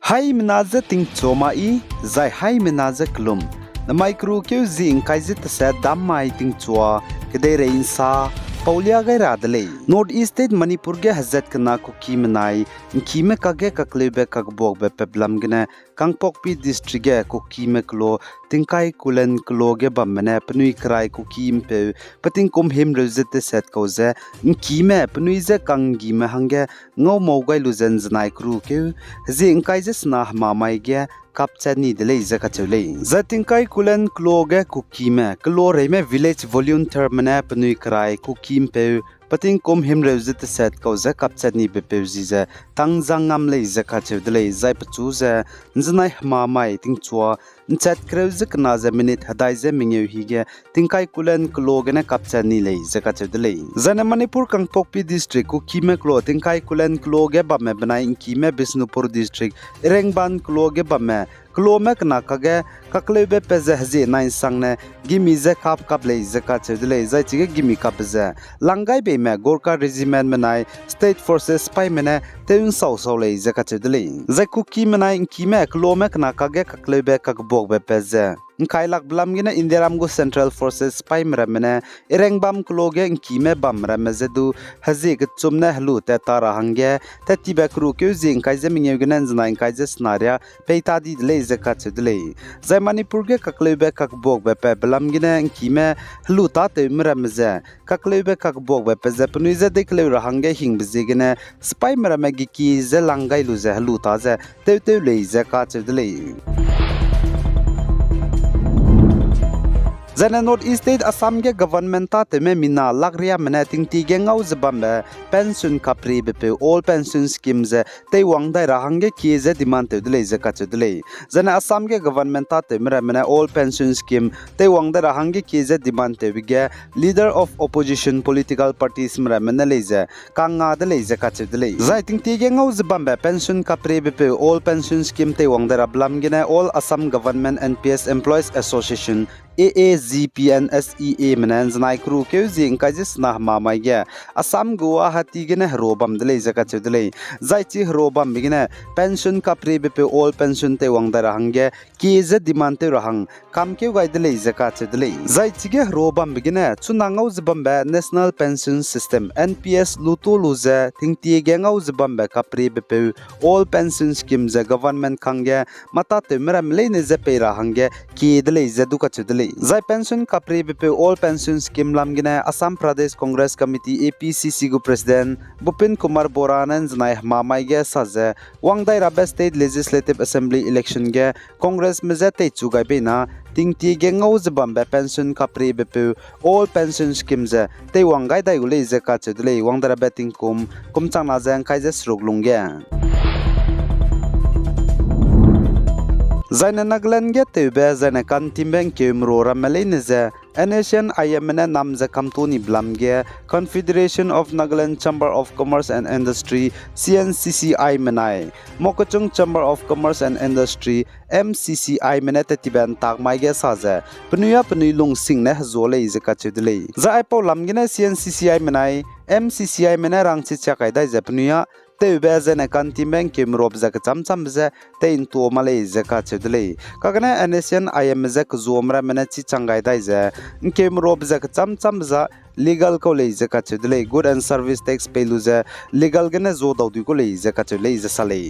Hai menaza ting choma I zai hai menaza klum na micro keu zing kaizit sa dammai ting chua kedai rein sa paulia gai radle North East State Manipur ge hazat kana ko kimanai kime kage kaklebe kakbok be peblam gene Kangpokpi district ge ko kime klo tingkai kulen klo ge bamne pnui krai ko kim pe pating kum him rezet set ko ze kime pnui ze kangi me hange ngau mogai luzen znai kru ke zing kai je sna ma mai ge kapchani dele zaka chule zatingkai kulen klo ge ko kime klo reme village volunteer mane pnui krai ko kim pe pating kum him rezet set ko ze kapchani be pe ziza tangjangam le zaka chudle zai pachu ze nznai ma mai ting chua chat kreuzik na za minute hadai ze mingeu hige tingkai kulen klo gena kapchani le zaka chudle zana manipur kangpokpi district ku kime klo tingkai kulen klo ge ba me banai kime bisnupur district rengban klo ge ba me klo mek na kage kaklebe peze hazi nine sangne gimi ze kap le zaka chudle zai chige gimi kap ze langai be me gorka regiment menai state forces spy mena teun sau le zaka chudle zai ku kimenai kime klo mek na kage kaklebe kakbok be peze Kailak blam gina Indiaram go Central Forces spy mramene irengbam kloge kime bam ramezedu hazi gchumna hlu te tara hange te tibakru kyu zing kaize mingeugen znain kaize snaria peita di le zakat dle zai manipur ge kaklebe kakbok be pe blam gina kime hlu ta te mrameze kaklebe kakbok be pe zapnuize dekle rahange hingbzigene spy mramegi ki ze langai lu ze hlu ta ze te le zakat dle Zana North East State Assam ge government ta teme mina lagria mena tingti ge ngau zbambe pension kapri bepe all pension schemes te wangdai rahange ki ze demand te dile ze ka chudle Zana Assam ge government ta temra mena all pension scheme te wangdai rahange ki ze demand te ge leader of opposition political parties mra mena leze kanga de leze ka chudle zai tingti ge ngau zbambe pension kapri bepe all pension scheme te wangdai rablam ge na all Assam government NPS employees association AAZPNSEA menan znai kru ke zing kajis nah mamai ge Assam Guwahati ge ne robam dele zaka chudle zai chi robam bigine pension kapri bepe all pension te wangda rahange ki ze demand te rahang kam ke gai dele zaka chudle zai chi ge robam bigine chunangau zbam be national pension system NPS lutu luze thingti ge ngau zbam be kapri bepe all pension scheme ze government khange mata te meram le ne ze pe rahange ki dele ze du ka chudle Zai pension kapri bepe all pension scheme lamgina Assam Pradesh Congress Committee APCC gu president Bupin Kumar Boranan znai mamai ge saze wangdai rabe state legislative assembly election ge congress meze te chugai bena tingti ge ngau zbambe pension kapri bepe all pension schemes te wangai dai ule ze ka chudle wangdara betting kumchang na jang khaije sruglungge Zaina Nagaland ge tebe zaina kantimbeng kemro ramelene ze NSA IMN namza kamtoni blamge Confederation of Nagaland Chamber of Commerce and Industry CNCCI menai Mokachung Chamber of Commerce and Industry MCCI menete tiban takmai ge saze pnuya pnilung singne zole ize kachidle za aipo lamgine CNCCI menai MCCI menai rangchi chakai dai ze pnuya te bezene kantimbeng kemrob zak chamcham ze te into male zaka chudle kagna NSN IM zak zomra mena chi changai dai ze kemrob zak chamcham za legal ko le zaka chudle good and service tax pelu ze legal gene zo dawdi ko le zaka chudle ze sale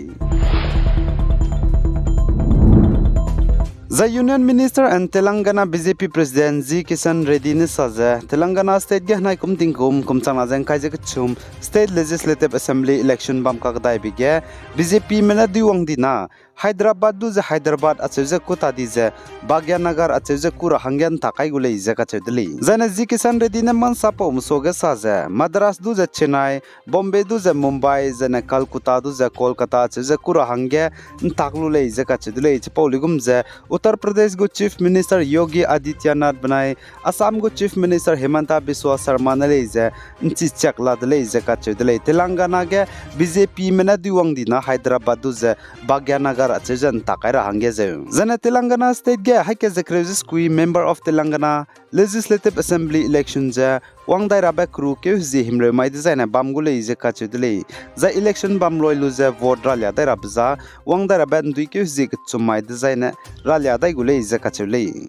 The Union Minister and Telangana BJP President Z Kishan Reddy ne saze Telangana State ge hnai kumtingkum kumchana jang kaije chum State Legislative Assembly election bam ka dai bige BJP mena diwang dina Hyderabad du je Hyderabad acheze kutadi je Bagyanagar acheze kura hangyan takai gule zaka chedli Zana Z Kishan Reddy ne man sapo musoge saze Madras du je Chennai Bombay du je Mumbai zana Calcutta du je Kolkata acheze kura hangya taklule zaka chedli chpoligum je Uttar Pradesh go Chief Minister Yogi Adityanath banai Assam go Chief Minister Hemanta Biswa Sarma naleze nchichak ladle zaka chedle Telangana ge BJP mena diwang dina Hyderabad du je Bagyanagar Sar Achejan Takaira Hangeze. Zana Telangana State Ge Hike Zekreziskui member of Telangana Legislative Assembly election ja Wangdai Rabak Kru Keuzi Himre Mai Design Bamgule Izekachudele. The election Bamloy Luze vote Ralia Darabza Wangdai Raban Duikuzik to my design Ralia Daigule Izekachule.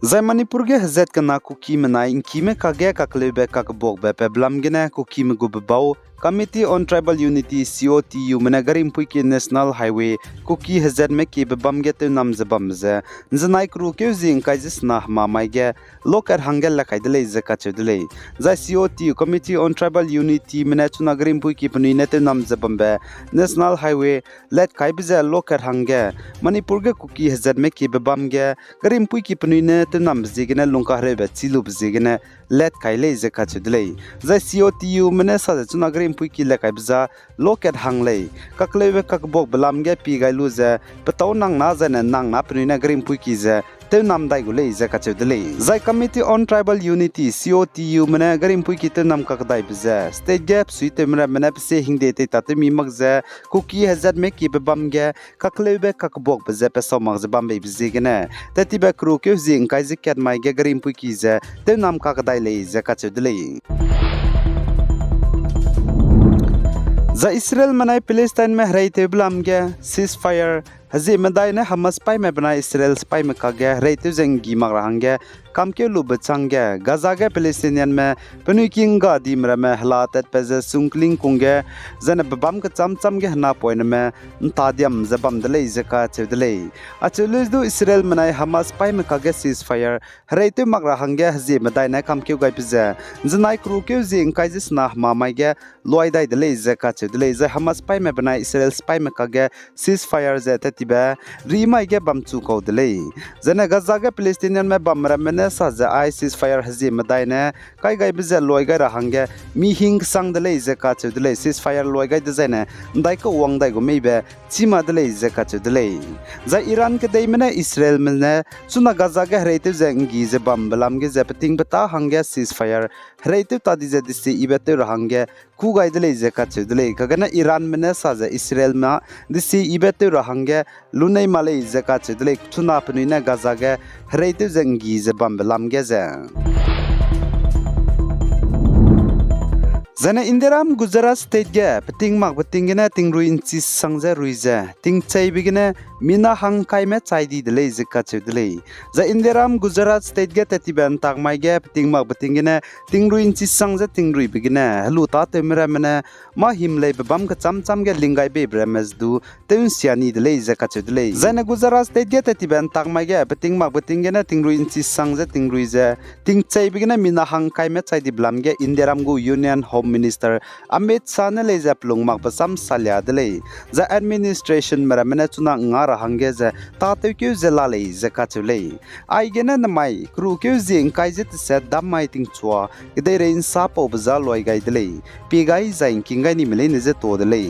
Zai Manipur ge hazet kana kuki menai inkime kage kaklebe kakbok be peblam gene kuki mgubau Committee on Tribal Unity COTU Menagarim Puiki National Highway Kuki hazet me ki bebam ge te nam zabamze nzanai kru ke zing kaizis nah ma maige lokar hangel la kaidele zakachudele Zai COTU Committee on Tribal Unity Menachunagarim Puiki punine te nam zabambe National Highway let kaibize lokar hange Manipur ge kuki hazet me ki bebam ge garim puiki punine te nam zigene lungkahre be chilub zigene let kaile zakachudele Zai COTU menasa chunagarim puiki le kaibza loket hanglei kaklebe kakbok belamge pi gailu ze pataw nang na zane nang na punina garim puiki ze te nam dai gule ze kachudele Zai Committee on Tribal Unity COTU mena garim puiki te nam kakdai bze state gap suite mena mena pse hingde te tate mi magze kuki hazat me ki bebamge kaklebe kakbok bze pesaw magze bambe bze gene tati be kru ke zing kaizik kat mai ge garim puiki ze te nam kakdai le ze kachudele Za Israel manai Palestine में हराई ते बलामगे ceasefire हजे मदाई ने Hamas पाई में बना Israel पाई में कागे हराई ते जंगी मगरांगे काम के लुब चंगे गाजा के पैलेस्टीनियन में पनुकिंगा दीमरा में हालात पेजे सुंकलिंग कुंगे जन बबम के चम के हना पॉइंट में तादियम जबम दले जका चदले अचलुज दो इसराइल मनाय हमास पाई में कागे सीजफायर हरेते मगरा हंगे हजे मदाय ने काम के गाय पिजे जनाय क्रू के जिंग काइजिस ना मामागे लोयदाय दले जका चदले ज हमास पाई में बनाय इसराइल स्पाई में कागे सीजफायर जे ततिबे रीमाय के बमचु को दले जन गाजा के पैलेस्टीनियन में बमरा में Saza ISIS fire hazi madaine kai gai bize loiga rahange mi hing sang dele ze ka chudele ceasefire loiga design dai ko wang dai go meibe chima dele ze ka chudele za Iran ke dei mena Israel mena suna Gaza ge hreite zengi ze bam balam ge zepeting bata hange ceasefire hreite ta di ze disi ibete rahange ku gai dele ze ka chudele kagana Iran mena saza Israel ma disi ibete rahange lunai malai ze ka chudele suna pnuina Gaza ge hreite zengi ze bam belam geze Zana Indiram Gujarat State ge peting mak peting gena ting ruin chis sangja ruiza ting chai bigena mina hang kai me chai di dele zika chudele za Indiram Gujarat State ge tatiban tak mai ge peting mak peting gena ting ruin chis sangja ting rui bigena halu ta temra mena ma himlei babam ka cham ge lingai be bremes du teun siani dele zika chudele zana Gujarat State ge tatiban tak mai ge peting mak peting gena ting ruin chis sangja ting ruiza ting chai bigena mina hang kai me chai di blam ge Indiram gu Union Home Minister Amit Sana le zaplung mak pasam salya dele za administration maramena chuna ngara hange za tate kyu zela le zakachule ai gena namai kru kyu jing kaizet se damai ting chua ide rein sa po bza loi gai dele pi gai zain kingai ni mele ne ze to dele